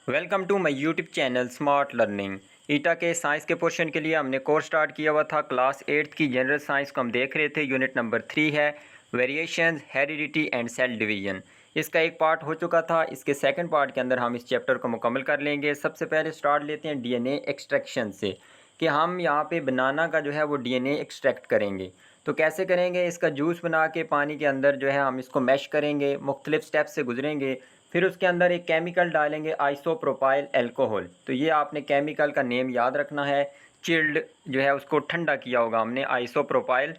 Welcome to my YouTube channel smart learning. ईटा के science के पोर्शन के लिए हमने कोर्स स्टार्ट किया हुआ था। क्लास 8th की जनरल साइंस को हम देख रहे थे। यूनिट नंबर 3 है variations, heredity and cell division. इसका एक पार्ट हो चुका था। इसके सेकंड पार्ट के अंदर हम इस चैप्टर को मुकम्मल कर लेंगे। सबसे पहले स्टार्ट लेते हैं डीएनए एक्सट्रैक्शन से, कि हम यहाँ पे बनाना का जो है वो डीएनए एक्सट्रैक्ट करेंगे। तो कैसे करेंगे? इसका जूस बना के पानी के अंदर जो है हम इसको मैश करेंगे, मुख्तलिफ स्टेप से गुजरेंगे। फिर उसके अंदर एक केमिकल डालेंगे, आइसोप्रोपाइल अल्कोहल। तो ये आपने केमिकल का नेम याद रखना है। चिल्ड जो है उसको ठंडा किया होगा हमने। आइसोप्रोपाइल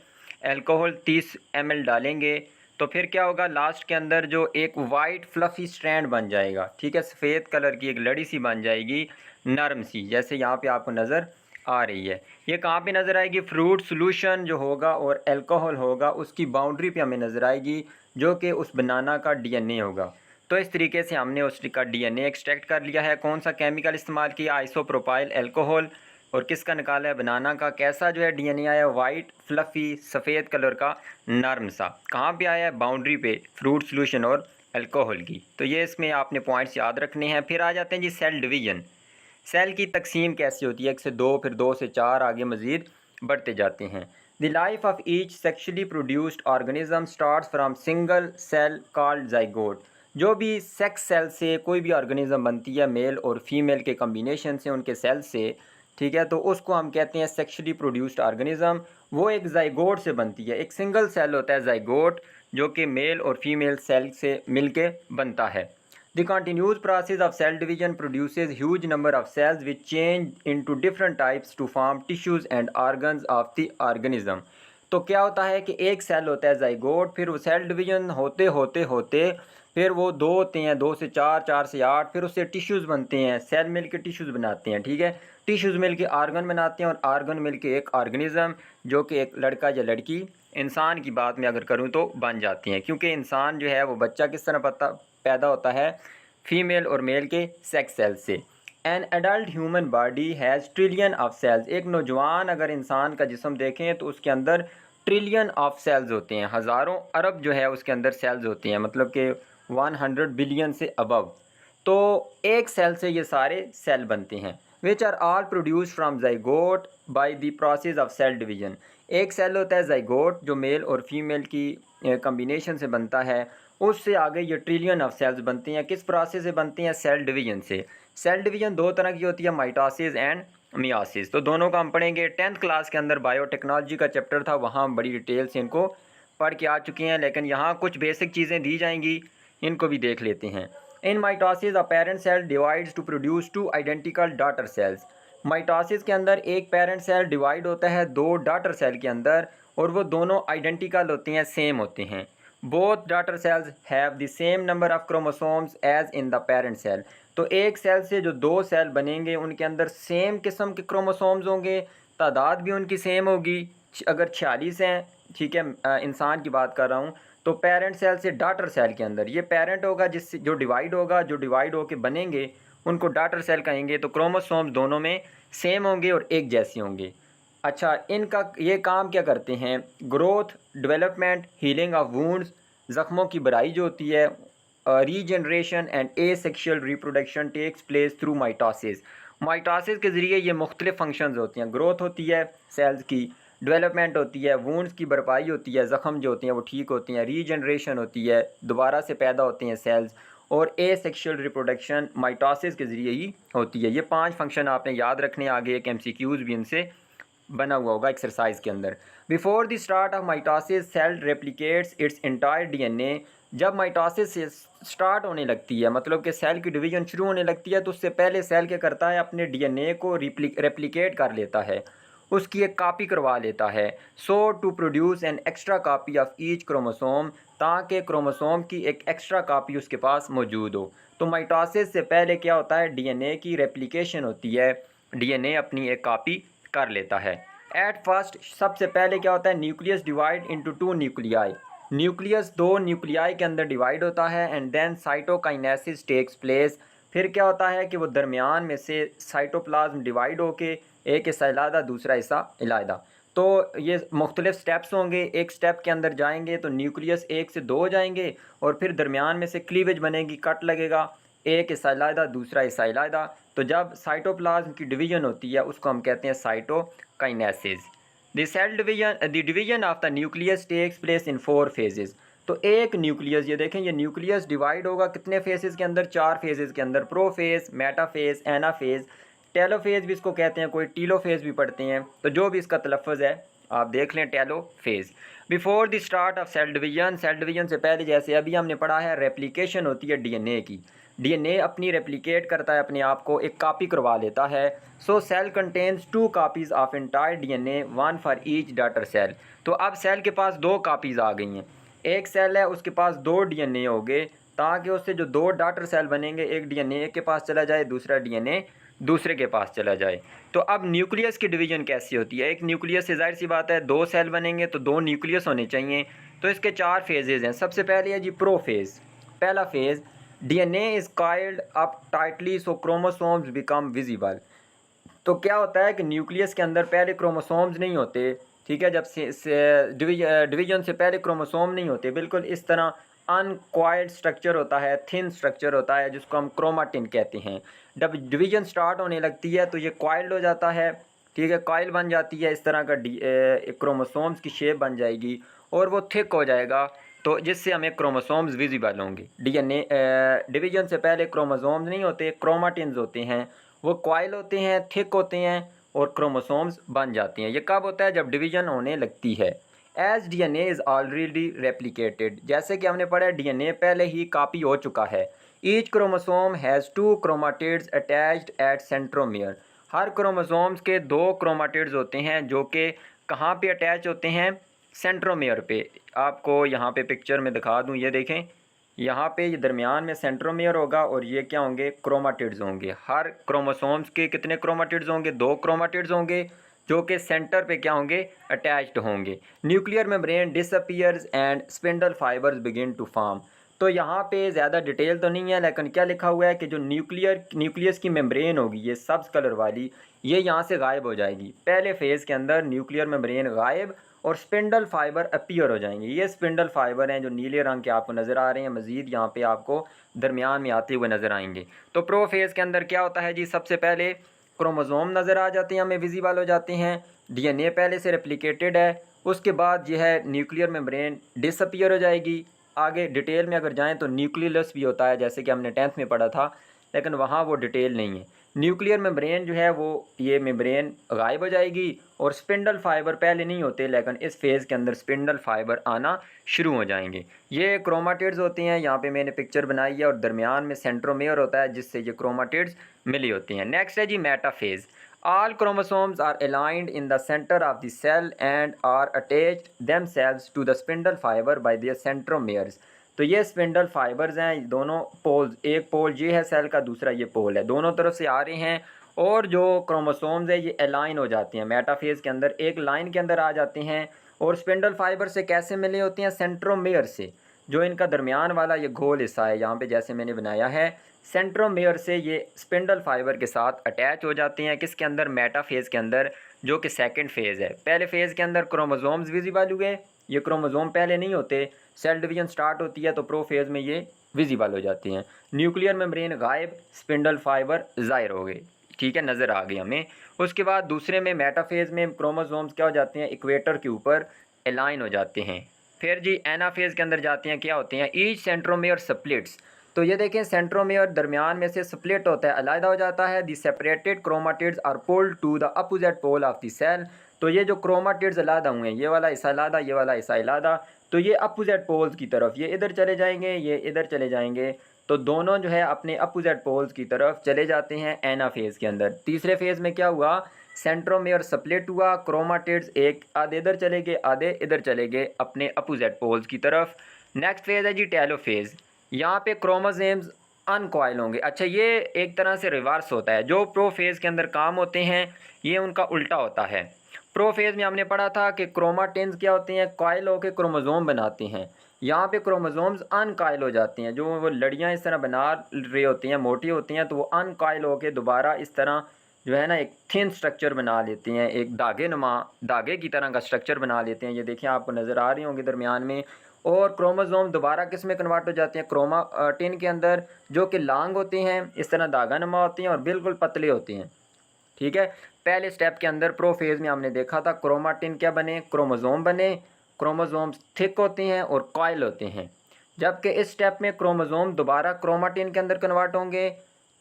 अल्कोहल 30 ml डालेंगे। तो फिर क्या होगा, लास्ट के अंदर जो एक वाइट फ्लफ़ी स्ट्रैंड बन जाएगा, ठीक है, सफ़ेद कलर की एक लड़ी सी बन जाएगी, नरम सी, जैसे यहाँ पे आपको नज़र आ रही है। ये कहाँ पे नज़र आएगी? फ्रूट सोल्यूशन जो होगा और अल्कोहल होगा उसकी बाउंड्री पे हमें नज़र आएगी, जो कि उस बनाना का डीएनए होगा। तो इस तरीके से हमने उसका डीएनए एक्सट्रैक्ट कर लिया है। कौन सा केमिकल इस्तेमाल किया? Isopropyl alcohol. और किसका निकाला है? बनाना का। कैसा जो है डीएनए आया? वाइट फ्लफ़ी सफ़ेद कलर का, नरम सा। कहाँ पे आया है? बाउंड्री पे, फ्रूट सोल्यूशन और अल्कोहल की। तो ये इसमें आपने पॉइंट्स याद रखने हैं। फिर आ जाते हैं जी सेल डिवीज़न। सेल की तकसीम कैसी होती है? 1 से 2, फिर 2 से 4, आगे मज़ीद बढ़ते जाते हैं। The life of each sexually produced organism starts from single cell called zygote. जो भी सेक्स सेल से कोई भी ऑर्गेनिज्म बनती है, मेल और फीमेल के कम्बिनेशन से, उनके सेल से, ठीक है, तो उसको हम कहते हैं सेक्शुअली प्रोड्यूस्ड ऑर्गेनिज्म। वो एक ज़ाइगोट से बनती है। एक सिंगल सेल होता है ज़ाइगोट, जो कि मेल और फीमेल सेल से मिलके बनता है। The continuous process of cell division produces huge number of cells which change into different types to form tissues and organs of the organism। तो क्या होता है कि एक सेल होता है ज़ाइगोट, फिर वो सेल डिवीजन होते होते होते फिर वो 2 होते हैं, 2 से 4, 4 से 8, फिर उससे टिश्यूज़ बनते हैं। सेल मिल के टिश्यूज़ बनाते हैं, ठीक है। टिश्यूज़ मिल के आर्गन बनाते हैं और आर्गन मिल के एक ऑर्गेनिज़म, जो कि एक लड़का या लड़की, इंसान की बात में अगर करूँ तो, बन जाती हैं। क्योंकि इंसान जो है वो बच्चा किस तरह पैदा होता है? फीमेल और मेल के सेक्स सेल से। An adult human body has trillion of cells. एक नौजवान अगर इंसान का जिस्म देखें तो उसके अंदर ट्रिलियन ऑफ सेल्स होते हैं। हज़ारों अरब जो है उसके अंदर सेल्स होती हैं, मतलब कि 100 बिलियन से अबव। तो एक सेल से ये सारे सेल बनते हैं। Which are all produce from zygote by the process of cell division. एक सेल होता है ज़ाइगोट, जो मेल और फीमेल की कम्बिनेशन से बनता है। उससे आगे ये ट्रिलियन ऑफ सेल्स बनती हैं। किस प्रोसेस से बनती हैं? सेल डिवीजन से। सेल डिवीजन दो तरह की होती है, माइटोसिस एंड मियोसिस। तो दोनों का हम पढ़ेंगे। 10th क्लास के अंदर बायोटेक्नोलॉजी का चैप्टर था, वहाँ हम बड़ी डिटेल से इनको पढ़ के आ चुके हैं, लेकिन यहाँ कुछ बेसिक चीज़ें दी जाएंगी, इनको भी देख लेते हैं। In mitosis a parent cell divides to produce 2 identical daughter cells. Mitosis के अंदर एक पेरेंट सेल डिवाइड होता है 2 डॉटर सेल के अंदर, और वो दोनों आइडेंटिकल होते हैं, सेम होते हैं। Both daughter cells have the same number of chromosomes as in the parent cell. तो एक सेल से जो 2 सेल बनेंगे उनके अंदर सेम किस्म के क्रोमोसोम्स होंगे, तादाद भी उनकी सेम होगी। अगर 46 हैं, ठीक है, इंसान की बात कर रहा हूँ, तो पेरेंट सेल से डॉटर सेल के अंदर ये पेरेंट होगा, जिससे जो डिवाइड होगा, जो डिवाइड होके बनेंगे उनको डॉटर सेल कहेंगे। तो क्रोमोसोम्स दोनों में सेम होंगे और एक जैसे होंगे। अच्छा, इनका ये काम क्या करते हैं? Growth, development, healing of wounds, ज़ख्मों की भराई जो होती है, regeneration and asexual reproduction takes place through mitosis. Mitosis के ज़रिए ये मुख्तलिफ फंक्शंस होती हैं। ग्रोथ होती है सेल्स की, डेवलपमेंट होती है, वुंड्स की भरपाई होती है, ज़ख्म जो होती हैं वो ठीक होती हैं, रीजनरेशन होती है, दोबारा से पैदा होते हैं सेल्स, और एसेक्सुअल रिप्रोडक्शन माइटोसिस के ज़रिए ही होती है। ये 5 फंक्शन आपने याद रखने। आगे एक MCQs भी इनसे बना हुआ होगा एक्सरसाइज के अंदर। Before the start of mitosis cell replicates its entire DNA. जब माइटोसिस से स्टार्ट होने लगती है, मतलब कि सेल की डिवीजन शुरू होने लगती है, तो उससे पहले सेल क्या करता है? अपने डीएनए को रेप्लिकेट कर लेता है, उसकी एक कॉपी करवा लेता है। So to produce an extra copy of each chromosome, ताकि क्रोमोसोम की एक एक्स्ट्रा कॉपी उसके पास मौजूद हो। तो माइटोसिस से पहले क्या होता है? डीएनए की रेप्लिकेशन होती है, डीएनए अपनी एक कॉपी कर लेता है। एट फर्स्ट सबसे पहले क्या होता है? Nucleus divide into 2 nuclei. Nucleus 2 nuclei के अंदर डिवाइड होता है। And then cytokinesis takes place. फिर क्या होता है कि वो दरमियान में से साइटोप्लाज्म डिवाइड होके एक हिस्सा अलहदा, दूसरा हिस्सा अलहदा। तो ये मुख्तलिफ स्टेप्स होंगे। एक स्टेप के अंदर जाएंगे तो न्यूक्लियस 1 से 2 हो जाएंगे, और फिर दरमियान में से क्लीवेज बनेगी, कट लगेगा, एक हिस्सा अलहदा दूसरा हिस्सा अलहदा। तो जब साइटोप्लाज्म की डिवीजन होती है उसको हम कहते हैं cytokinesis. The division of the nucleus takes place in 4 phases. तो एक न्यूक्लियस, ये देखें, ये न्यूक्लियस डिवाइड होगा कितने फेजेस के अंदर, 4 फेजेस के अंदर, प्रोफेज, मेटाफेज, एनाफेज, टेलोफेज भी इसको कहते हैं, कोई टीलोफेज भी पढ़ते हैं, तो जो भी इसका तलफ़्फ़ुज़ है आप देख लें, telophase. Before the start of cell division से पहले जैसे अभी हमने पढ़ा है रेप्लिकेशन होती है डीएनए की। डीएनए अपनी रेप्लिकेट करता है, अपने आप को एक कापी करवा लेता है। So cell contains 2 copies of entire DNA, 1 for each daughter cell. तो अब सेल के पास 2 कापीज़ आ गई हैं। एक सेल है उसके पास 2 डीएनए हो गए, ताकि उससे जो 2 डॉटर सेल बनेंगे, एक डीएनए एक के पास चला जाए, दूसरा डीएनए दूसरे के पास चला जाए। तो अब न्यूक्लियस की डिवीजन कैसी होती है, एक न्यूक्लियस से ज़ाहिर सी बात है 2 सेल बनेंगे तो 2 न्यूक्लियस होने चाहिए। तो इसके 4 फेजेज़ हैं। सबसे पहले है जी प्रोफेज़। पहला phase, DNA is coiled up tightly so chromosomes become visible. तो क्या होता है कि न्यूक्लियस के अंदर पहले क्रोमोसोम्स नहीं होते, ठीक है, जब से डिवीजन से पहले क्रोमोसोम नहीं होते, बिल्कुल इस तरह अनकॉइल्ड स्ट्रक्चर होता है, थिन स्ट्रक्चर होता है जिसको हम क्रोमाटिन कहते हैं। जब डिवीजन स्टार्ट होने लगती है तो ये कॉइल्ड हो जाता है, ठीक है, कॉइल बन जाती है, इस तरह का क्रोमोसोम्स की शेप बन जाएगी और वो थिक हो जाएगा, तो जिससे हमें क्रोमोसोम्स विजिबल होंगे। डीएनए डिवीजन से पहले क्रोमोसोम्स नहीं होते, क्रोमाटिन्स होते हैं, वो कॉइल होते हैं, थिक होते हैं और क्रोमोसोम्स बन जाते हैं। ये कब होता है, जब डिवीजन होने लगती है। As DNA is already replicated, जैसे कि हमने पढ़ा डीएनए पहले ही कॉपी हो चुका है। Each chromosome has 2 chromatids attached eight centromere. Her chromosomes के 2 क्रोमाटिड्स होते हैं जो कि कहाँ पे अटैच होते हैं, सेंट्रोमियर पे। आपको यहाँ पे पिक्चर में दिखा दूँ, ये देखें, यहाँ पे ये दरमियान में सेंट्रोमियर होगा और ये क्या होंगे, क्रोमाटिड्स होंगे। हर क्रोमोसोम्स के कितने क्रोमाटिड्स होंगे, 2 क्रोमाटिड्स होंगे जो कि सेंटर पे क्या होंगे, अटैच्ड होंगे। Nuclear membrane disappears and spindle fibres begin to form. तो यहाँ पे ज़्यादा डिटेल तो नहीं है, लेकिन क्या लिखा हुआ है कि जो न्यूक्लियस की मेम्ब्रेन होगी, ये सब्ज़ कलर वाली, ये यहाँ से गायब हो जाएगी। पहले फेज़ के अंदर न्यूक्लियर मेम्ब्रेन गायब और स्पिंडल फाइबर अपीयर हो जाएंगे। ये स्पिंडल फाइबर हैं जो नीले रंग के आपको नज़र आ रहे हैं, मज़ीद यहाँ पे आपको दरमियान में आते हुए नज़र आएंगे। तो प्रोफेज़ के अंदर क्या होता है जी, सबसे पहले क्रोमोसोम नज़र आ जाते हैं, हमें विजिबल हो जाते हैं, डीएनए पहले से रेप्लिकेटेड है, उसके बाद यह है न्यूक्लियर मेम्ब्रेन डिसअपीयर हो जाएगी। आगे डिटेल में अगर जाएँ तो न्यूक्लियस भी होता है, जैसे कि हमने 10th में पढ़ा था, लेकिन वहाँ वो डिटेल नहीं है। न्यूक्लियर मेम्ब्रेन जो है वो, ये मेम्ब्रेन गायब हो जाएगी और स्पिंडल फाइबर पहले नहीं होते, लेकिन इस फेज़ के अंदर स्पिंडल फाइबर आना शुरू हो जाएंगे। ये क्रोमाटिड्स होते हैं, यहाँ पे मैंने पिक्चर बनाई है, और दरमियान में सेंट्रोमियर होता है जिससे ये क्रोमाटिड्स मिली होती हैं। नेक्स्ट है जी metaphase. All chromosomes are aligned in the center of the cell and are attached themselves to the spindle fiber by their centromeres। तो ये स्पिंडल फाइबर्स हैं, दोनों पोल्स, एक पोल ये है सेल का, दूसरा ये पोल है, दोनों तरफ से आ रहे हैं और जो क्रोमोसोम्स है ये अलाइन हो जाते हैं। मेटाफेज के अंदर एक लाइन के अंदर आ जाते हैं और स्पिंडल फाइबर से कैसे मिले होते हैं, सेंट्रोमेयर से। जो इनका दरमियान वाला ये गोल हिस्सा है यहाँ पे जैसे मैंने बनाया है, सेंट्रोमेयर से ये स्पिंडल फाइबर के साथ अटैच हो जाते हैं। किसके अंदर, मेटाफेज़ के अंदर, जो कि सेकंड फेज़ है। पहले फेज़ के अंदर क्रोमोसोम्स विजिबल हुए, ये क्रोमोसोम पहले नहीं होते, सेल डिवीजन स्टार्ट होती है तो प्रोफेज़ में ये विजिबल हो जाती हैं। न्यूक्लियर मेम्ब्रेन गायब, स्पिंडल फाइबर ज़ाहिर हो गए, ठीक है, नज़र आ गई हमें। उसके बाद दूसरे में मेटाफेज़ में क्रोमोसोम्स क्या हो जाते हैं, इक्वेटर के ऊपर अलाइन हो जाते हैं। फिर जी एनाफेज़ के अंदर जाते हैं, क्या होते हैं, ईच सेंट्रोमेयर स्प्लिट्स। तो ये देखें, सेंट्रोमेयर दरमियान में से स्प्लिट होता है, अलहदा हो जाता है। The separated chromatids are pulled to the opposite pole of the cell. तो ये जो क्रोमाटिड्स अलहदा हुए हैं, ये वाला हिस्सा अलहदा, ये वाला हिस्सा अलहदा, तो ये अपोजिट पोल्स की तरफ, ये इधर चले जाएंगे, ये इधर चले जाएंगे, तो दोनों जो है अपने अपोजिट पोल्स की तरफ चले जाते हैं एनाफेज़ के अंदर। तीसरे फेज़ में क्या हुआ, सेंट्रोमेयर स्प्लिट हुआ, क्रोमाटिड्स एक आधे इधर चले गए, आधे इधर चले गए अपने अपोजिट पोल्स की तरफ। नेक्स्ट फेज़ है जी टेलोफेज़। यहाँ पे क्रोमोसोम्स अनकॉइल होंगे। अच्छा, ये एक तरह से रिवर्स होता है, जो प्रोफेज़ के अंदर काम होते हैं ये उनका उल्टा होता है। प्रोफेज़ में हमने पढ़ा था कि क्रोमाटिन्स क्या होते हैं, कॉइल होकर क्रोमोसोम बनाते हैं। यहाँ पे क्रोमोसोम्स अनकॉइल हो जाते हैं, जो वो लड़ियाँ इस तरह बना रही होती हैं, मोटी होती हैं, तो वो अनकॉइल होकर दोबारा इस तरह जो है ना एक थिन स्ट्रक्चर बना लेते हैं, एक धागे की तरह का स्ट्रक्चर बना लेते हैं। ये देखिए आपको नज़र आ रही होंगी दरमियान में। और क्रोमोसोम दोबारा किस में कन्वर्ट हो जाते हैं, क्रोमाटिन के अंदर, जो कि लांग होते हैं, इस तरह धागा नुमा होते हैं और बिल्कुल पतले होते हैं। ठीक है, पहले स्टेप के अंदर प्रोफेज में हमने देखा था क्रोमाटिन क्या बने, क्रोमोसोम बने। क्रोमोसोम्स थिक होते हैं और कॉइल होते हैं, जबकि इस स्टेप में क्रोमोसोम दोबारा क्रोमाटिन के अंदर कन्वर्ट होंगे,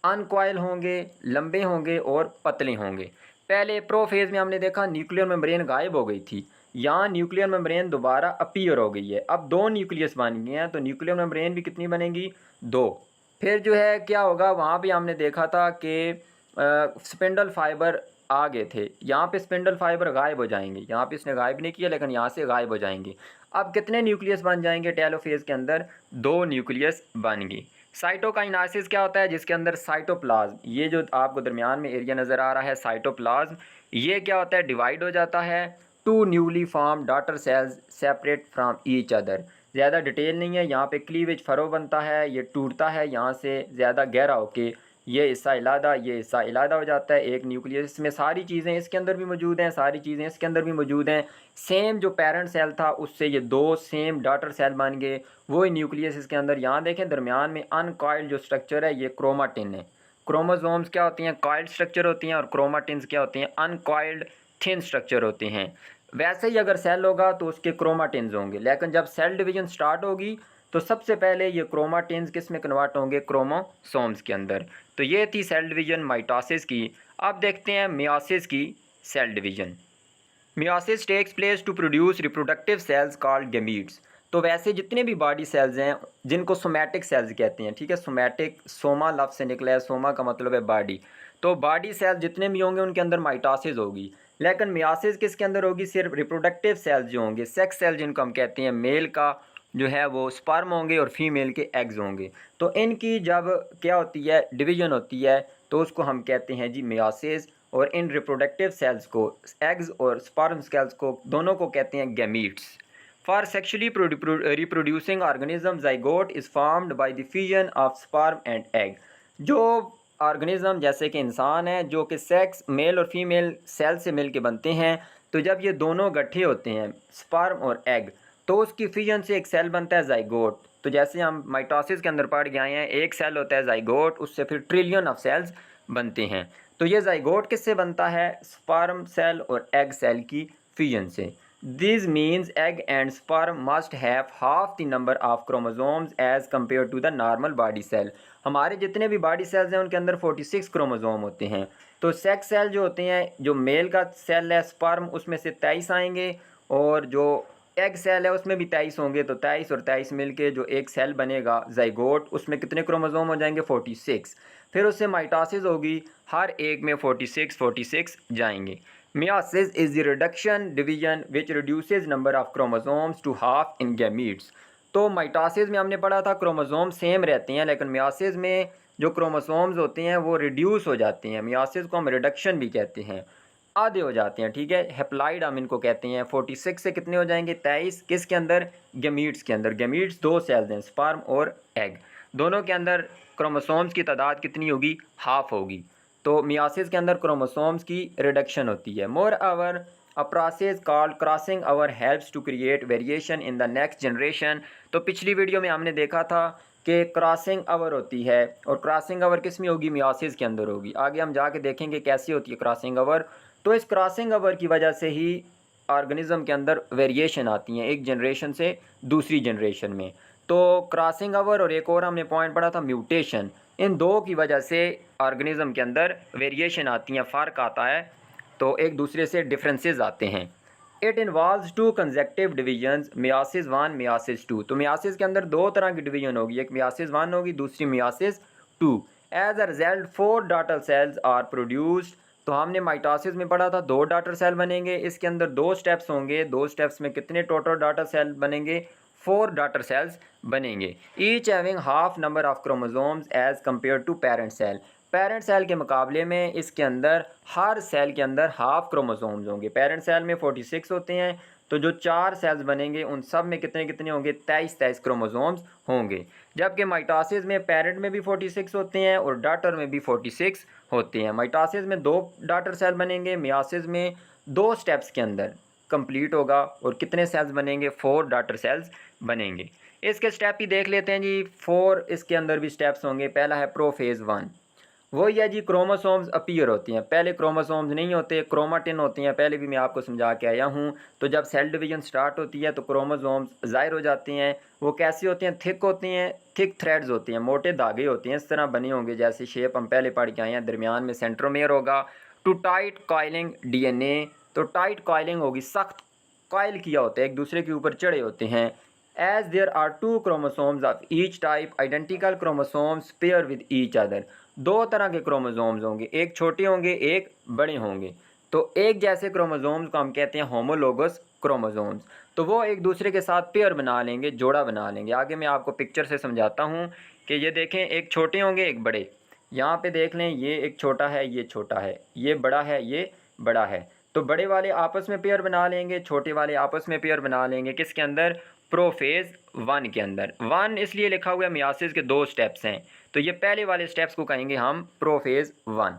अनकॉइल होंगे, लंबे होंगे और पतले होंगे। पहले प्रोफेज में हमने देखा न्यूक्लियर मेम्ब्रेन गायब हो गई थी, यहाँ न्यूक्लियर मेम्ब्रेन दोबारा अपीयर हो गई है। अब दो न्यूक्लियस बन गए हैं, तो न्यूक्लियर मेम्ब्रेन भी कितनी बनेगी, दो। फिर जो है क्या होगा, वहाँ भी हमने देखा था कि स्पिंडल फाइबर आ गए थे, यहाँ पे स्पिंडल फाइबर गायब हो जाएंगे, यहाँ पे इसने गायब नहीं किया लेकिन यहाँ से गायब हो जाएंगे। अब कितने न्यूक्लियस बन जाएंगे टेलोफेज के अंदर, दो न्यूक्लियस बन गई। साइटोकाइनेसिस क्या होता है, जिसके अंदर साइटोप्लाज्म, ये जो आपको दरमियान में एरिया नज़र आ रहा है साइटोप्लाज्म, ये क्या होता है, डिवाइड हो जाता है to newly form daughter cells separate from each other. ज़्यादा डिटेल नहीं है, यहाँ पे क्लीवेज फरो बनता है, ये टूटता है यहाँ से ज़्यादा गहरा होके, ये हिस्सा इलादा, ये हिस्सा इलादा हो जाता है एक न्यूक्लियस में। सारी चीज़ें इसके अंदर भी मौजूद हैं, सारी चीज़ें इसके अंदर भी मौजूद हैं। सेम जो पेरेंट सेल था उससे ये दो सेम डॉटर सेल बन गए, वही न्यूक्लियस इसके अंदर। यहाँ देखें दरमियान में अनकॉइल्ड जो स्ट्रक्चर है ये क्रोमाटिन है। क्रोमोसोम्स क्या होती हैं, कॉइल्ड स्ट्रक्चर होती हैं, और क्रोमाटिन्स क्या होती हैं, अनकॉइल्ड थिन स्ट्रक्चर होते हैं। वैसे ही अगर सेल होगा तो उसके क्रोमाटिन्स होंगे, लेकिन जब सेल डिवीजन स्टार्ट होगी तो सबसे पहले ये क्रोमाटिन्स किस में कन्वर्ट होंगे, क्रोमोसोम्स के अंदर। तो ये थी सेल डिवीजन माइटोसिस की। अब देखते हैं मियोसिस की cell division. Meiosis takes place to produce reproductive cells called gametes. तो वैसे जितने भी बॉडी सेल्स हैं जिनको सोमैटिक सेल्स कहते हैं, ठीक है, सोमैटिक सोमा लफ्ज़ से निकला है, सोमा का मतलब है बॉडी। तो बॉडी सेल्स जितने भी होंगे उनके अंदर माइटोसिस होगी, लेकिन मियोसिस किसके अंदर होगी, सिर्फ रिप्रोडक्टिव सेल्स जो होंगे, सेक्स सेल जिनको हम कहते हैं, मेल का जो है वो स्पर्म होंगे और फीमेल के एग्स होंगे। तो इनकी जब क्या होती है, डिवीजन होती है, तो उसको हम कहते हैं जी मियोसिस। और इन रिप्रोडक्टिव सेल्स को, एग्स और स्पर्म सेल्स को, दोनों को कहते हैं gametes. For sexually reproducing organism zygote is formed by the fusion of sperm and egg. जो ऑर्गेनिज्म जैसे कि इंसान है जो कि सेक्स मेल और फीमेल सेल से मिल के बनते हैं, तो जब ये दोनों गट्ठे होते हैं स्पर्म और एग, तो उसकी फ्यूजन से एक सेल बनता है ज़ाइगोट। तो जैसे हम माइटोसिस के अंदर पढ़ गए हैं, एक सेल होता है ज़ाइगोट, उससे फिर ट्रिलियन ऑफ सेल्स बनते हैं। तो ये ज़ाइगोट किससे बनता है, स्पर्म सेल और एग सेल की फ्यूजन से। This means egg and sperm must have half the number of chromosomes as compare to the normal body cell. हमारे जितने भी बॉडी सेल्स हैं उनके अंदर 46 क्रोमोसोम होते हैं। तो सेक्स सेल जो होते हैं, जो मेल का सेल है स्पर्म, उसमें से 23 आएंगे, और जो एग सेल है उसमें भी 23 होंगे। तो 23 और 23 मिलके जो एक सेल बनेगा ज़ाइगोट, उसमें कितने क्रोमोसोम हो जाएंगे, 46। फिर उससे माइटोसिस होगी, हर एक में 46 जाएंगे। Meiosis is the reduction division which reduces number of chromosomes to half in gametes. तो माइटोसिस में हमने पढ़ा था क्रोमोसोम सेम रहते हैं, लेकिन मियोसिस में जो क्रोमोसोम्स होते हैं वो रिड्यूस हो जाते हैं। मियोसिस को हम रिडक्शन भी कहते हैं, आधे हो जाते हैं, ठीक है, हेप्लाइड हम इनको कहते हैं। 46 से कितने हो जाएंगे, 23, किसके अंदर, गैमीट्स के अंदर। गैमीट्स दो सेल्स हैं, स्पर्म और एग, दोनों के अंदर क्रोमोसोम्स की तादाद कितनी होगी, हाफ होगी। तो मियोसिस के अंदर क्रोमोसोम्स की रिडक्शन होती है। Moreover a process called crossing over helps to create variation in the next generation. तो पिछली वीडियो में हमने देखा था कि क्रॉसिंग ओवर होती है, और क्रॉसिंग ओवर किस में होगी, मियोसिस के अंदर होगी। आगे हम जाके देखेंगे कैसी होती है क्रॉसिंग ओवर। तो इस क्रॉसिंग ओवर की वजह से ही ऑर्गेनिज्म के अंदर वेरिएशन आती हैं एक जनरेशन से दूसरी जनरेशन में। तो क्रॉसिंग ओवर और एक और हमने पॉइंट पढ़ा था म्यूटेशन, इन दो की वजह से ऑर्गेनिज्म के अंदर वेरिएशन आती हैं, फ़र्क आता है, तो एक दूसरे से डिफरेंसेस आते हैं। It involves two consecutive divisions, meiosis 1 meiosis 2। तो मियोसिस के अंदर दो तरह की डिवीजन होगी, एक मियोसिस 1 होगी, दूसरी meiosis 2। As a result 4 daughter cells are produced. तो हमने माइटोसिस में पढ़ा था 2 डॉटर सेल बनेंगे, इसके अंदर 2 स्टेप्स होंगे, 2 स्टेप्स में कितने टोटल डॉटर सेल बनेंगे, 4 डॉटर सेल्स बनेंगे, each having half number of chromosomes as compare to parent cell. Parent cell के मुकाबले में इसके अंदर हर सेल के अंदर हाफ क्रोमोसोम्स होंगे। पेरेंट सेल में 46 होते हैं, तो जो 4 सेल्स बनेंगे उन सब में कितने कितने होंगे, 23 क्रोमोसोम्स होंगे। जबकि माइटोसिस में पेरेंट में भी 46 होते हैं और डॉटर में भी 46 होते हैं। माइटोसिस में 2 डॉटर सेल बनेंगे, मियोसिस में 2 स्टेप्स के अंदर कंप्लीट होगा और कितने सेल्स बनेंगे, 4 डॉटर सेल्स बनेंगे। इसके स्टेप ही देख लेते हैं जी। 4 इसके अंदर भी स्टेप्स होंगे। पहला है प्रोफेज़ 1, वही है जी, क्रोमोसोम्स अपीयर होती हैं। पहले क्रोमोसोम्स नहीं होते, क्रोमाटिन होती हैं। पहले भी मैं आपको समझा के आया हूँ। तो जब सेल डिवीजन स्टार्ट होती है तो क्रोमोसोम्स ज़ाहिर हो जाती हैं। वो कैसी होती हैं, थिक होती हैं, थिक थ्रेड्स होती हैं, मोटे धागे होते हैं, इस तरह बने होंगे जैसे शेप हम पहले पढ़ के आए हैं। दरमियान में सेंट्रोमेयर होगा। टू टाइट कॉइलिंग डीएनए, तो टाइट कॉइलिंग होगी, सख्त कॉइल किया होता है, एक दूसरे के ऊपर चढ़े होते हैं। As there are 2 chromosomes of each type, identical chromosomes pair with each other. 2 तरह के क्रोमोसोम्स होंगे, एक छोटे होंगे, एक बड़े होंगे। तो एक जैसे क्रोमोसोम्स को हम कहते हैं होमोलोगस क्रोमोसोम्स। तो वो एक दूसरे के साथ पेयर बना लेंगे, जोड़ा बना लेंगे। आगे मैं आपको पिक्चर से समझाता हूँ कि ये देखें, एक छोटे होंगे, एक बड़े। यहाँ पे देख लें, ये एक छोटा है, ये छोटा है, ये बड़ा है, ये बड़ा है। तो बड़े वाले आपस में पेयर बना लेंगे, छोटे वाले आपस में पेयर बना लेंगे। किसके अंदर, प्रोफेज़ 1 के अंदर। 1 इसलिए लिखा हुआ है, मियासिस के 2 स्टेप्स हैं, तो ये पहले वाले स्टेप्स को कहेंगे हम प्रोफेज़ 1।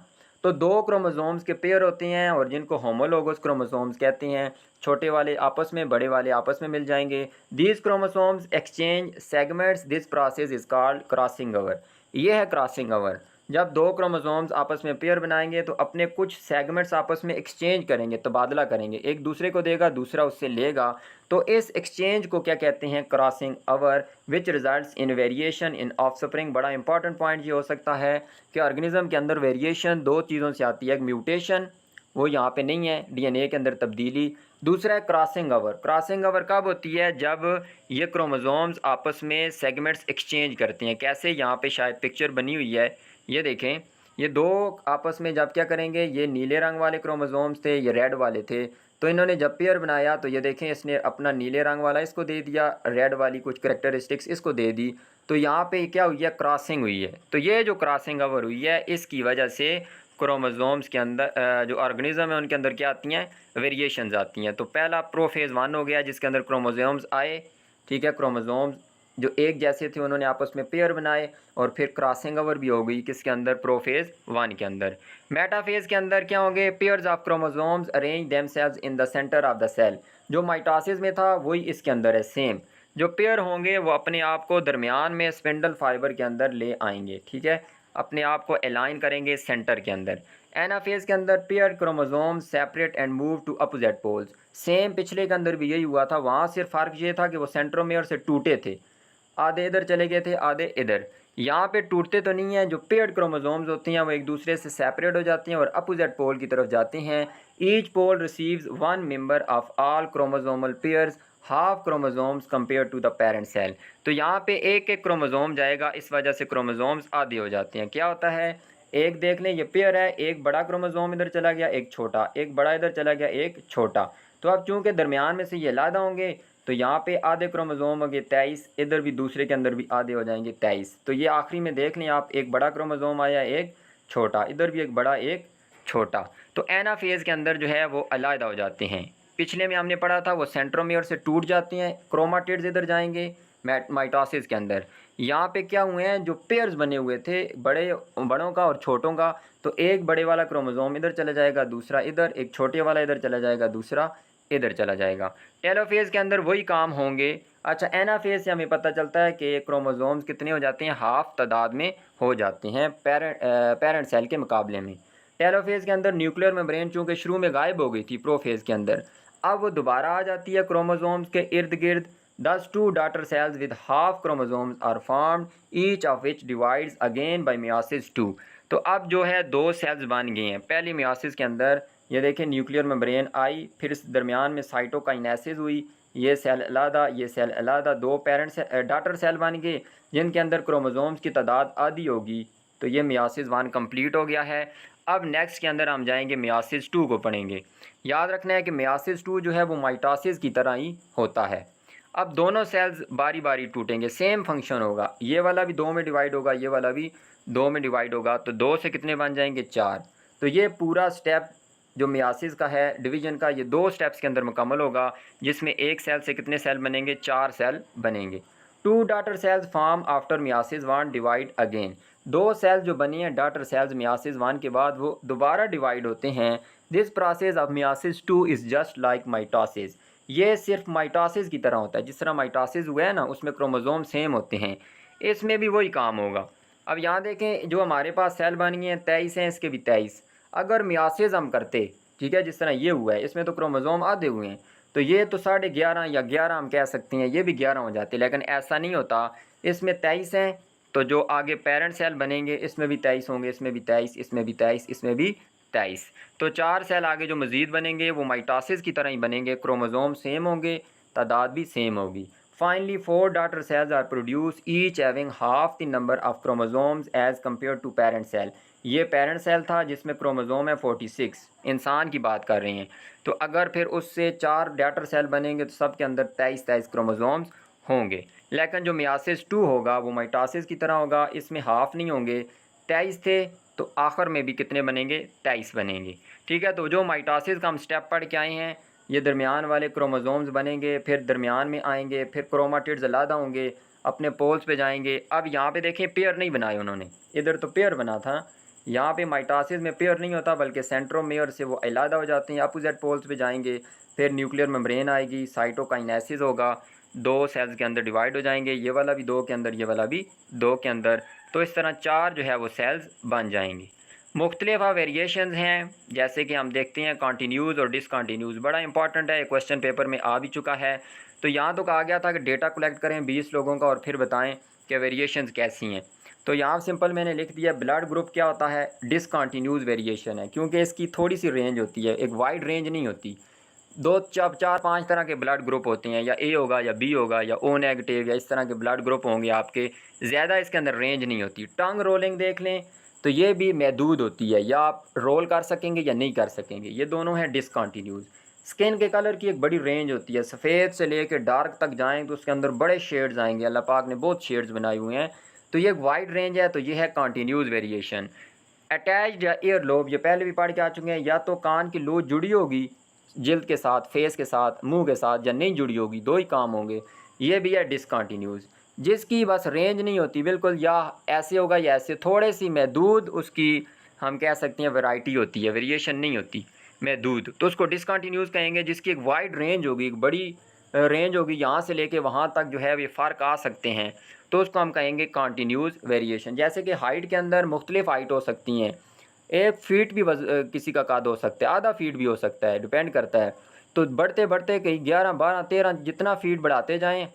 तो 2 क्रोमोसोम्स के पेयर होते हैं और जिनको होमोलोगस क्रोमोसोम्स कहते हैं। छोटे वाले आपस में, बड़े वाले आपस में मिल जाएंगे। These chromosomes exchange segments, this process is called crossing over. ये है क्रॉसिंग ओवर। जब 2 क्रोमोसोम्स आपस में पेयर बनाएंगे तो अपने कुछ सेगमेंट्स आपस में एक्सचेंज करेंगे, तबादला करेंगे, एक दूसरे को देगा, दूसरा उससे लेगा। तो इस एक्सचेंज को क्या कहते हैं, crossing over, which results in variation in offspring. बड़ा इंपॉर्टेंट पॉइंट ये हो सकता है कि ऑर्गेनिज्म के अंदर वेरिएशन 2 चीज़ों से आती है। एक म्यूटेशन, वो यहाँ पे नहीं है, डीएनए के अंदर तब्दीली। दूसरा है क्रॉसिंग ओवर। क्रॉसिंग ओवर कब होती है, जब ये क्रोमोसोम्स आपस में सेगमेंट्स एक्सचेंज करते हैं। कैसे, यहाँ पे शायद पिक्चर बनी हुई है, ये देखें। ये 2 आपस में जब क्या करेंगे, ये नीले रंग वाले क्रोमोसोम्स थे, ये रेड वाले थे। तो इन्होंने जब पेयर बनाया तो ये देखें, इसने अपना नीले रंग वाला इसको दे दिया, रेड वाली कुछ करेक्टरिस्टिक्स इसको दे दी। तो यहाँ पे क्या हुई है, क्रॉसिंग हुई है। तो ये जो क्रॉसिंग ओवर हुई है, इसकी वजह से क्रोमोसोम्स के अंदर जो ऑर्गेनिज्म है उनके अंदर क्या आती हैं, वेरिएशंस आती हैं। तो पहला प्रोफेज़ 1 हो गया जिसके अंदर क्रोमोसोम्स आए, ठीक है। क्रोमोसोम्स जो एक जैसे थे उन्होंने आपस में पेयर बनाए और फिर क्रॉसिंग ओवर भी हो गई किसके अंदर, प्रोफेज़ 1 के अंदर। मेटाफेज़ के अंदर क्या होंगे, pairs of chromosomes arrange themselves in the centre of the cell. जो माइटोसिस में था वही इसके अंदर है, सेम। जो पेयर होंगे वो अपने आप को दरमियान में स्पिंडल फाइबर के अंदर ले आएंगे, ठीक है, अपने आप को अलाइन करेंगे सेंटर के अंदर। एनाफेज के अंदर pair chromosome separate and move to opposite poles. Same पिछले के अंदर भी यही हुआ था, वहाँ सिर्फ फ़र्क ये था कि वो सेंट्रोमेयर से टूटे थे, आधे इधर चले गए थे, आधे इधर। यहाँ पे टूटते तो नहीं हैं। जो पेयर्ड क्रोमोसोम्स होती हैं वो एक दूसरे से सेपरेट हो जाती हैं और अपोजिट पोल की तरफ जाती हैं। Each pole receives 1 member of all chromosomal pairs, half chromosomes compare to the parent cell. तो यहाँ पे एक एक क्रोमोसोम जाएगा, इस वजह से क्रोमोसोम्स आधे हो जाते हैं। क्या होता है, एक देख लें, ये पेयर है, एक बड़ा क्रोमोसोम इधर चला गया, एक छोटा, एक बड़ा इधर चला गया, एक छोटा। तो अब चूँकि दरमियान में से ये अलहदा होंगे तो यहाँ पे आधे क्रोमोसोम होंगे 23, इधर भी दूसरे के अंदर भी आधे हो जाएंगे 23। तो ये आखिरी में देख लें आप, एक बड़ा क्रोमोसोम आया, एक छोटा, इधर भी एक बड़ा एक छोटा। तो एनाफेज के अंदर जो है वो अलहदा हो जाते हैं। पिछले में हमने पढ़ा था वो सेंट्रोमियर से टूट जाते हैं, क्रोमाटिड्स इधर जाएंगे माइटोसिस के अंदर। यहाँ पे क्या हुए हैं, जो पेयर्स बने हुए थे बड़ों का और छोटों का, तो एक बड़े वाला क्रोमोसोम इधर चला जाएगा, दूसरा इधर, एक छोटे वाला इधर चला जाएगा, दूसरा इधर चला जाएगा। टेलोफेज के अंदर वही काम होंगे। अच्छा, एनाफेज से हमें पता चलता है कि क्रोमोसोम्स कितने हो जाते हैं, हाफ तादाद में हो जाते हैं पेरेंट सेल के मुकाबले में। टेलोफेज के अंदर न्यूक्लियर मेम्ब्रेन चूँकि शुरू में गायब हो गई थी प्रोफेज के अंदर, अब वो दोबारा आ जाती है क्रोमोसोम्स के इर्द गिर्द। 2 daughter cells with half chromosomes are formed, each of which divides again by meiosis 2। तो अब जो है 2 सेल्स बन गए हैं। पहली मियोसिस के अंदर ये देखें, न्यूक्लियर मेम्ब्रेन आई, फिर इस दरमियान में साइटोकाइनेसिस हुई, ये सेल अलहदा, ये सेल अलहदा, 2 डॉटर सेल बन गए जिनके अंदर क्रोमोसोम्स की तादाद आधी होगी। तो ये मियोसिस 1 कंप्लीट हो गया है। अब नेक्स्ट के अंदर हम जाएंगे, मियोसिस 2 को पढ़ेंगे। याद रखना है कि मियोसिस 2 जो है वो माइटोसिस की तरह ही होता है। अब दोनों सेल्स बारी बारी टूटेंगे, सेम फंक्शन होगा, ये वाला भी 2 में डिवाइड होगा, ये वाला भी 2 में डिवाइड होगा। तो 2 से कितने बन जाएंगे, 4। तो ये पूरा स्टेप जो मियासिस का है, डिवीजन का, ये 2 स्टेप्स के अंदर मुकम्मल होगा, जिसमें एक सेल से कितने सेल बनेंगे, 4 सेल बनेंगे। 2 daughter cells form after myiasis 1 divide again. दो सेल्स जो बनी हैं डॉटर सेल्स मियासिस 1 के बाद वो दोबारा डिवाइड होते हैं। This process of myiasis 2 is just like mitosis. ये सिर्फ माइटोसिस की तरह होता है, जिस तरह माइटोसिस हुआ है ना उसमें क्रोमोसोम सेम होते हैं, इसमें भी वही काम होगा। अब यहाँ देखें जो हमारे पास सेल बन गए हैं 23 हैं, इसके भी 23। अगर मियासिस हम करते, ठीक है, जिस तरह ये हुआ है इसमें तो क्रोमोसोम आधे हुए हैं, तो ये तो 11.5 या 11 हम कह सकते हैं, ये भी 11 हो जाते, लेकिन ऐसा नहीं होता। इसमें 23 हैं तो जो आगे पेरेंट सेल बनेंगे इसमें भी 23 होंगे, इसमें भी 23, इसमें भी 23, इसमें भी 23। तो 4 सेल आगे जो मज़ीद बनेंगे वो माइटोसिस की तरह ही बनेंगे, क्रोमोसोम सेम होंगे, तादाद भी सेम होगी। Finally 4 daughter cells are produce each having half the number of chromosomes as compare to parent cell. ये पेरेंट सेल था जिसमें क्रोमोसोम है 46, इंसान की बात कर रहे हैं। तो अगर फिर उससे 4 डॉटर सेल बनेंगे तो सब के अंदर 23 क्रोमोसोम्स होंगे। लेकिन जो मियासिस 2 होगा वो माइटोसिस की तरह होगा, इसमें हाफ नहीं होंगे, 23 थे तो आखिर में भी कितने बनेंगे, 23 बनेंगे। ठीक है, तो जो माइटोसिस का हम स्टेप पढ़ के आए हैं, ये दरमियान वाले क्रोमोसोम्स बनेंगे, फिर दरमियान में आएंगे, फिर क्रोमाटिड्स अलग होंगे, अपने पोल्स पे जाएंगे। अब यहाँ पे देखें पेयर नहीं बनाए उन्होंने, इधर तो पेयर बना था, यहाँ पे माइटोसिस में पेयर नहीं होता बल्कि सेंट्रोमेयर से वो अलग हो जाते हैं, अपोजिट पोल्स पे जाएंगे, फिर न्यूक्लियर मेम्ब्रेन आएगी, साइटोकाइनेसिस होगा, 2 सेल्स के अंदर डिवाइड हो जाएंगे, ये वाला भी 2 के अंदर, ये वाला भी 2 के अंदर, तो इस तरह 4 जो है वो सेल्स बन जाएंगी। मुख्तलिफ वेरिएशंस हैं, जैसे कि हम देखते हैं कॉन्टीन्यूज़ और डिसकॉन्टीन्यूज़, बड़ा इंपॉर्टेंट है, क्वेश्चन पेपर में आ भी चुका है। तो यहाँ तो कहा गया था कि डेटा कलेक्ट करें 20 लोगों का और फिर बताएं कि वेरिएशंस कैसी हैं। तो यहाँ सिंपल मैंने लिख दिया ब्लड ग्रुप क्या होता है, डिसकॉन्टीन्यूज़ वेरिएशन है, क्योंकि इसकी थोड़ी सी रेंज होती है, एक वाइड रेंज नहीं होती। 2 4 5 तरह के ब्लड ग्रुप होते हैं, या ए होगा या बी होगा या ओ नेगेटिव, या इस तरह के ब्लड ग्रुप होंगे आपके, ज़्यादा इसके अंदर रेंज नहीं होती। टंग रोलिंग देख लें तो ये भी महदूद होती है, या आप रोल कर सकेंगे या नहीं कर सकेंगे, ये दोनों हैं डिसकॉन्टीन्यूज़। स्किन के कलर की एक बड़ी रेंज होती है, सफ़ेद से लेकर डार्क तक जाएँ तो उसके अंदर बड़े शेड्स आएंगे, अल्लाह पाक ने बहुत शेड्स बनाए हुए हैं, तो ये एक वाइड रेंज है, तो ये है कॉन्टीन्यूज़ वेरिएशन। अटैच्ड या एयर लोब, ये पहले भी पढ़ के आ चुके हैं, या तो कान की लूज जुड़ी होगी जिल्द के साथ, फेस के साथ, मुंह के साथ, या नहीं जुड़ी होगी, 2 ही काम होंगे, ये भी है डिसकॉन्टीन्यूज़। जिसकी बस रेंज नहीं होती बिल्कुल, या ऐसे होगा या ऐसे, थोड़े सी महदूद उसकी हम कह सकते हैं वैरायटी होती है, वेरिएशन नहीं होती, महदूद, तो उसको डिसकॉन्टीन्यूज़ कहेंगे। जिसकी एक वाइड रेंज होगी, एक बड़ी रेंज होगी, यहाँ से लेके वहाँ तक जो है ये फ़र्क आ सकते हैं, तो उसको हम कहेंगे कॉन्टीन्यूज़ वेरिएशन। जैसे कि हाइट के अंदर मुख्तलिफ हाइट हो सकती हैं, 1 फीट भी किसी का कद हो सकता है, आधा फीट भी हो सकता है, डिपेंड करता है। तो बढ़ते बढ़ते कहीं 11 12 13 जितना फीट बढ़ाते जाएं,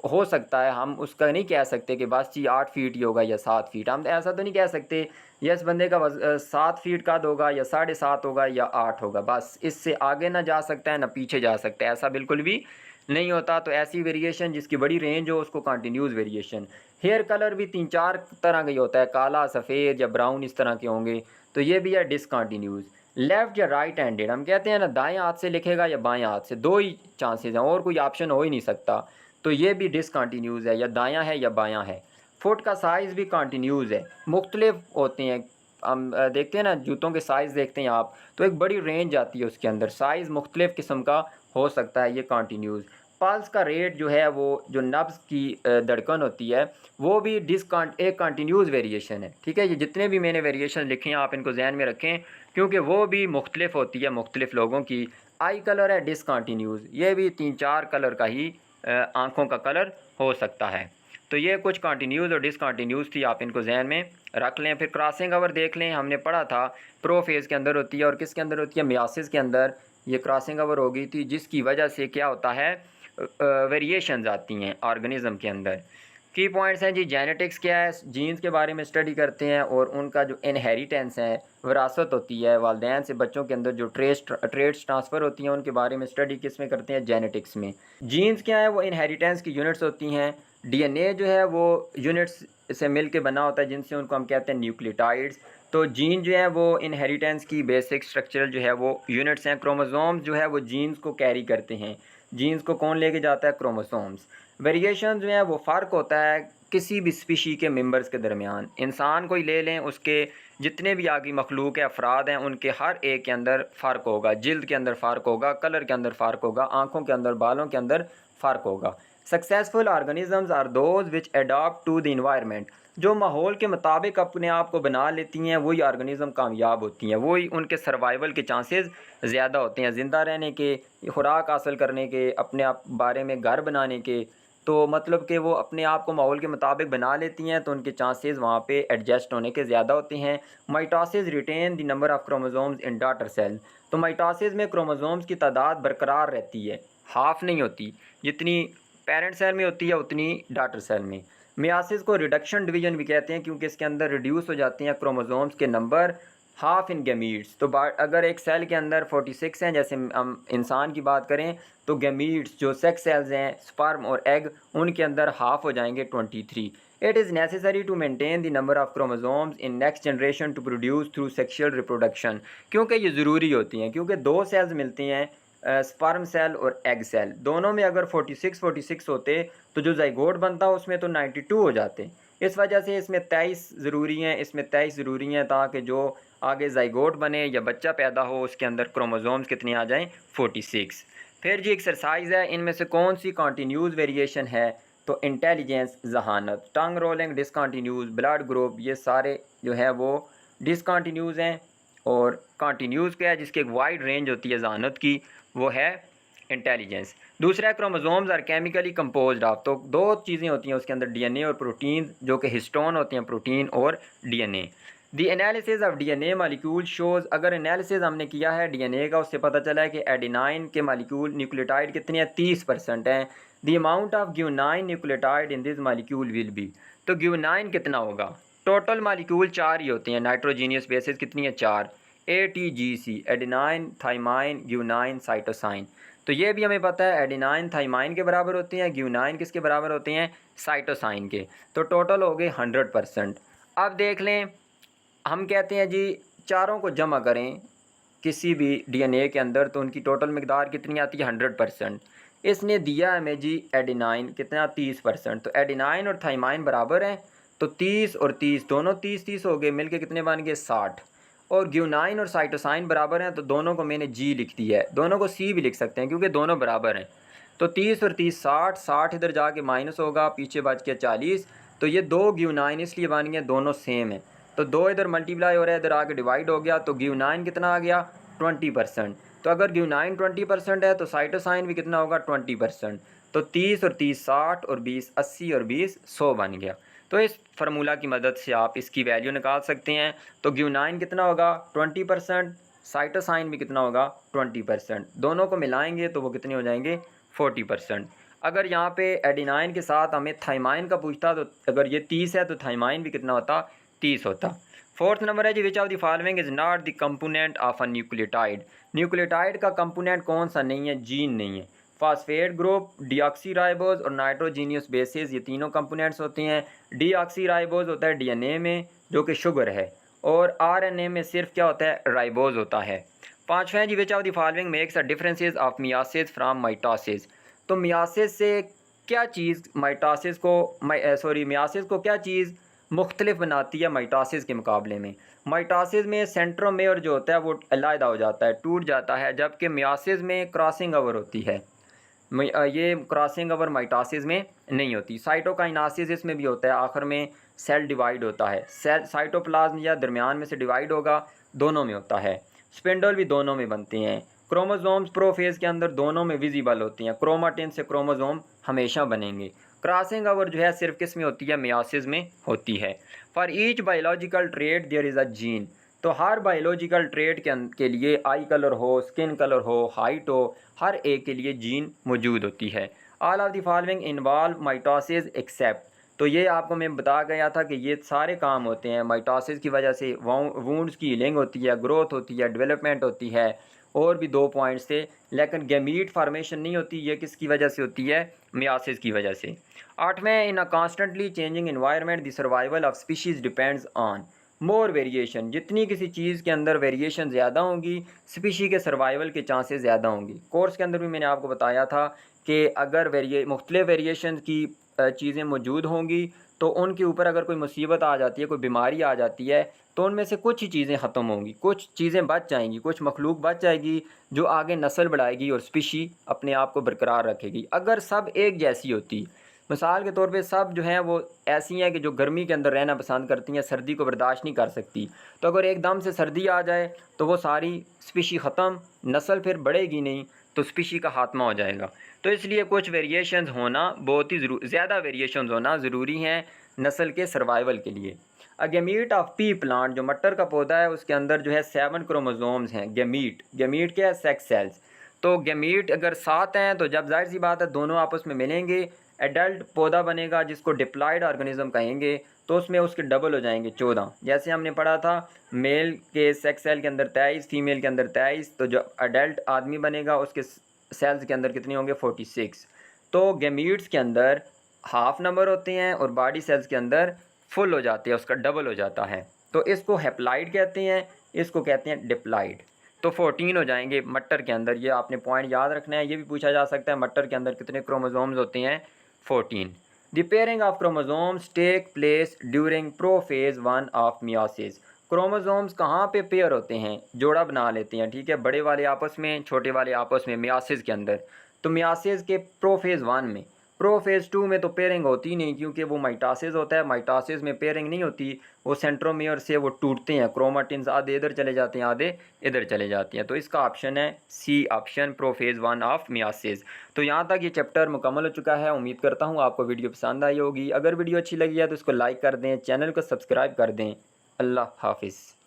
हो सकता है, हम उसका नहीं कह सकते कि बस जी 8 फीट ही होगा या 7 फीट, हम ऐसा तो नहीं कह सकते यस बंदे का 7 फीट कद होगा या 7.5 होगा या 8 होगा, बस इससे आगे ना जा सकता है ना पीछे जा सकता है, ऐसा बिल्कुल भी नहीं होता। तो ऐसी वेरिएशन जिसकी बड़ी रेंज हो उसको कंटिन्यूस वेरिएशन। हेयर कलर भी 3-4 तरह का ही होता है, काला, सफ़ेद या ब्राउन, इस तरह के होंगे, तो ये भी है डिसकंटिन्यूस। लेफ़्ट या राइट हैंडेड, हम कहते हैं ना दाएं हाथ से लिखेगा या बाएं हाथ से, 2 ही चांसेस हैं और कोई ऑप्शन हो ही नहीं सकता, तो ये भी डिसकंटिन्यूस है, या दायां है या बायां है। फुट का साइज़ भी कंटिन्यूस है, मुख्तलिफ होते हैं, हम देखते हैं ना जूतों के साइज़ देखते हैं आप, तो एक बड़ी रेंज आती है उसके अंदर, साइज़ मुख्तलिफ किस्म का हो सकता है, ये कंटिन्यूस। पल्स का रेट जो है वो जो नब्ज़ की धड़कन होती है वो भी एक कंटिन्यूस वेरिएशन है, ठीक है। ये जितने भी मैंने वेरिएशन लिखे हैं आप इनको जहन में रखें, क्योंकि वो भी मुख्तलिफ होती है मुख्तलिफ लोगों की। आई कलर है डिसकंटिन्यूस, ये भी 3-4 कलर का ही आँखों का कलर हो सकता है। तो ये कुछ कंटिन्यूस और डिसकंटिन्यूस थी, आप इनको जहन में रख लें। फिर क्रॉसिंग ओवर देख लें, हमने पढ़ा था प्रोफेज़ के अंदर होती है और किसके अंदर होती है, मियासिस के अंदर ये क्रॉसिंग ओवर हो गई थी, जिसकी वजह से क्या होता है, वेरिएशंस आती हैं ऑर्गेनिज़म के अंदर। की पॉइंट्स हैं जी, जेनेटिक्स क्या है, जीन्स के बारे में स्टडी करते हैं, और उनका जो इनहेरिटेंस है, विरासत होती है, वालिदैन से बच्चों के अंदर जो ट्रेड्स ट्रांसफ़र होती हैं उनके बारे में स्टडी किस में करते हैं, जेनेटिक्स में। जीन्स क्या है, वो इनहेरिटेंस की यूनिट्स होती हैं। डीएनए जो है वो यूनिट्स से मिल के बना होता है, जिनसे उनको हम कहते हैं न्यूक्लियोटाइड्स। तो जीन जो है वो इनहेरिटेंस की बेसिक स्ट्रक्चरल जो है वो यूनिट्स हैं। क्रोमोसोम्स जो है वो जीन्स को कैरी करते हैं, जीन्स को कौन लेके जाता है, क्रोमोसोम्स। वेरिएशन जो है वो फ़र्क होता है किसी भी स्पीशी के मेंबर्स के दरमियान। इंसान को ही ले लें, उसके जितने भी आगे मखलूक है, अफराद हैं, उनके हर एक के अंदर फ़र्क होगा, जिल्द के अंदर फ़र्क होगा, कलर के अंदर फ़र्क होगा, आँखों के अंदर, बालों के अंदर फ़र्क होगा। Successful organisms are those which adopt to the environment. जो माहौल के मुताबिक अपने आप को बना लेती हैं वही ऑर्गेनिज़म कामयाब होती हैं, वही उनके सर्वाइवल के चांसेस ज़्यादा होते हैं, ज़िंदा रहने के, खुराक हासिल करने के, अपने आप बारे में घर बनाने के। तो मतलब कि वो अपने आप को माहौल के मुताबिक बना लेती हैं तो उनके चांसेस वहाँ पे एडजस्ट होने के ज़्यादा होते हैं। Mitosis retain the number of chromosomes in daughter cell. तो माइटोसिस में क्रोमोसोम्स की तादाद बरकरार रहती है, हाफ नहीं होती, जितनी पेरेंट सेल में होती है उतनी डॉटर सेल में। मियासिस को रिडक्शन डिवीजन भी कहते हैं क्योंकि इसके अंदर रिड्यूस हो जाती हैं क्रोमोसोम्स के नंबर हाफ इन गैमीट्स। तो अगर एक सेल के अंदर 46 हैं, जैसे हम इंसान की बात करें तो गैमीट्स जो सेक्स सेल्स हैं, स्पर्म और एग, उनके अंदर हाफ हो जाएंगे 23। It is necessary to maintain the number of chromosomes in next generation to produce through sexual reproduction. क्योंकि ये ज़रूरी होती हैं, क्योंकि दो सेल्स मिलती हैं, स्पर्म सेल और एग सेल, दोनों में अगर 46 होते तो जो ज़ाइगोट बनता उसमें तो 92 हो जाते। इस वजह से इसमें 23 ज़रूरी हैं, इसमें 23 ज़रूरी हैं ताकि जो आगे ज़ाइगोट बने या बच्चा पैदा हो उसके अंदर क्रोमोसोम्स कितने आ जाएं, 46। फिर जी एक्सरसाइज है, इनमें से कौन सी कॉन्टीन्यूज़ वेरिएशन है? तो इंटेलिजेंस, जहानत, टंग रोलिंग डिसकॉन्टीन्यूज़, ब्लड ग्रुप, ये सारे जो है वो डिसकॉन्टीन्यूज़ हैं। और कॉन्टीन्यूज़ क्या है? जिसकी एक वाइड रेंज होती है जहानत की, वो है इंटेलिजेंस। दूसरा chromosomes are chemically composed of. तो दो चीज़ें होती हैं उसके अंदर, डीएनए और प्रोटीन, जो कि हिस्टोन होते हैं, प्रोटीन और DNA. The analysis of DNA molecule shows, अगर एनालिसिस हमने किया है डीएनए का, उससे पता चला है कि एडेनाइन के मालिक्यूल न्यूक्लियोटाइड कितने हैं, 30% हैं। The amount of guanine nucleotide in this molecule will be. तो ग्यूनाइन कितना होगा? टोटल मालिक्यूल 4 ही होते हैं, नाइट्रोजीनियस बेसिस कितनी है, 4। ATGC, adenine, thymine, guanine, cytosine. तो ये भी हमें पता है एडेनाइन थाइमाइन के बराबर होते हैं, ग्यूनाइन किसके बराबर होते हैं, साइटोसाइन के। तो टोटल हो गए 100%। अब देख लें, हम कहते हैं जी चारों को जमा करें किसी भी डीएनए के अंदर तो उनकी टोटल मिकदार कितनी आती है, 100%। इसने दिया हमें जी एडेनाइन कितना, 30%। तो एडेनाइन और थाइमाइन बराबर हैं, तो 30 और 30 दोनों 30-30 हो गए, मिलके कितने बन गए, 60। और ग्यूनाइन और साइटोसाइन बराबर हैं, तो दोनों को मैंने जी लिख दिया है, दोनों को सी भी लिख सकते हैं क्योंकि दोनों बराबर हैं। तो 30 और 30 60, 60 इधर जाके माइनस होगा, पीछे बच गया 40। तो ये दो ग्यूनाइन इसलिए बन गए, दोनों सेम है। तो दो इधर मल्टीप्लाई हो रहा है, इधर आके डिवाइड हो गया, तो ग्यूनाइन कितना आ गया, 20%। तो अगर ग्यूनाइन 20% है तो साइटोसाइन भी कितना होगा, 20%। तो 30 और 30 60 और 20 80 और 20 100 बन गया। तो इस फार्मूला की मदद से आप इसकी वैल्यू निकाल सकते हैं। तो ग्यूनाइन कितना होगा, 20%, साइटोसाइन भी कितना होगा, 20%। दोनों को मिलाएंगे तो वो कितने हो जाएंगे, 40%। अगर यहाँ पे एडिनाइन के साथ हमें थाइमाइन का पूछता तो अगर ये 30 है तो थाइमाइन भी कितना होता, 30 होता। फोर्थ नंबर है जी, which of the following is not the component of a nucleotide. Nucleotide का कंपोनेंट कौन सा नहीं है, जीन नहीं है। फास्फेट ग्रुप, डीऑक्सीराइबोज और नाइट्रोजीनियस बेसिस, ये तीनों कंपोनेंट्स होते हैं। डीऑक्सीराइबोज होता है डीएनए में जो कि शुगर है, और आरएनए में सिर्फ क्या होता है, राइबोज होता है। पाँचवें जी, which of the following makes a differences of meiosis from mitosis. तो मियासिस से क्या चीज़ माइटोसिस को मियासिस को क्या चीज़ मुख्तलिफ बनाती है माइटोसिस के मुकाबले में? माइटोसिस में सेंट्रोमेयर जो होता है वो अलहदा हो जाता है, टूट जाता है, जबकि मियासिस में क्रॉसिंग ओवर होती है। ये क्रॉसिंग ओवर माइटोसिस में नहीं होती। साइटोकाइनासिस इसमें भी होता है, आखिर में सेल डिवाइड होता है, सेल साइटोप्लाज्म या दरमियान में से डिवाइड होगा, दोनों में होता है। स्पिंडल भी दोनों में बनते हैं। क्रोमोसोम्स प्रोफेज के अंदर दोनों में विजिबल होती हैं, क्रोमाटिन से क्रोमोसोम हमेशा बनेंगे। क्रॉसिंग ओवर जो है सिर्फ किस में होती है, मियासिस में होती है। For each biological trait there is a gene. तो हर बायोलॉजिकल ट्रेट के लिए आई कलर हो, स्किन कलर हो, हाइट हो, हर एक के लिए जीन मौजूद होती है। All of the following involve mitosis except. तो ये आपको मैं बता गया था कि ये सारे काम होते हैं माइटोसिस की वजह से। वूंड्स की हीलिंग होती है, ग्रोथ होती है, डेवलपमेंट होती है, और भी 2 पॉइंट्स थे। लेकिन गैमीट फार्मेशन नहीं होती, ये किसकी वजह से होती है, मियासिस की वजह से। आठवें, in a constantly changing environment the survival of species depends on more variation. जितनी किसी चीज़ के अंदर वेरिएशन ज़्यादा होंगी, स्पीशी के सर्वाइवल के चांसेस ज़्यादा होंगी। कोर्स के अंदर भी मैंने आपको बताया था कि अगर मुख्तलिफ वेरिएशन की चीज़ें मौजूद होंगी तो उनके ऊपर अगर कोई मुसीबत आ जाती है, कोई बीमारी आ जाती है, तो उनमें से कुछ ही चीज़ें ख़त्म होंगी, कुछ चीज़ें बच जाएंगी, कुछ मखलूक बच जाएगी जो आगे नस्ल बढ़ाएगी और स्पीशी अपने आप को बरकरार रखेगी। अगर सब एक जैसी होती, मिसाल के तौर पे सब जो हैं वो ऐसी हैं कि जो गर्मी के अंदर रहना पसंद करती हैं, सर्दी को बर्दाश्त नहीं कर सकती, तो अगर एकदम से सर्दी आ जाए तो वो सारी स्पीशी ख़त्म, नस्ल फिर बढ़ेगी नहीं, तो स्पीशी का खात्मा हो जाएगा। तो इसलिए कुछ वेरिएशंस होना बहुत ही ज़्यादा वेरिएशंस होना ज़रूरी हैं नस्ल के सर्वाइवल के लिए। गैमीट ऑफ पी प्लांट, जो मटर का पौधा है, उसके अंदर जो है 7 क्रोमोसोम्स हैं। गैमीट, गैमीट क्या है? Sex cells. तो गैमीट अगर 7 हैं तो जब जाहिर सी बात है दोनों आपस में मिलेंगे, एडल्ट पौधा बनेगा जिसको डिप्लॉयड ऑर्गेनिज्म कहेंगे, तो उसमें उसके डबल हो जाएंगे 14। जैसे हमने पढ़ा था मेल के सेक्स सेल के अंदर 23, फीमेल के अंदर 23, तो जो एडल्ट आदमी बनेगा उसके सेल्स के अंदर कितने होंगे? 46। तो गैमीट्स के अंदर हाफ नंबर होते हैं और बॉडी सेल्स के अंदर फुल हो जाते हैं, उसका डबल हो जाता है। तो इसको हैप्लाइड कहते हैं, इसको कहते हैं डिप्लॉयड। तो 14 हो जाएंगे मटर के अंदर। ये आपने पॉइंट याद रखना है। ये भी पूछा जा सकता है मटर के अंदर कितने क्रोमोसोम्स होते हैं? 14। The pairing of chromosomes take place during prophase 1 of meiosis. Chromosomes कहाँ पे पेयर होते हैं? जोड़ा बना लेते हैं, ठीक है, बड़े वाले आपस में, छोटे वाले आपस में, मियासिस के अंदर। तो मियासिस के प्रोफेज 1 में, प्रोफेज 2 में तो पेयरिंग होती नहीं क्योंकि वो माइटोसिस होता है। माइटोसिस में पेयरिंग नहीं होती, वो सेंट्रोमियर से वो टूटते हैं, क्रोमेटिन्स आधे इधर चले जाते हैं, आधे इधर चले जाते हैं। तो इसका ऑप्शन है C option, prophase 1 of meiosis. तो यहाँ तक ये चैप्टर मुकम्मल हो चुका है। उम्मीद करता हूँ आपको वीडियो पसंद आई होगी। अगर वीडियो अच्छी लगी है तो इसको लाइक कर दें, चैनल को सब्सक्राइब कर दें। अल्लाह हाफिज़।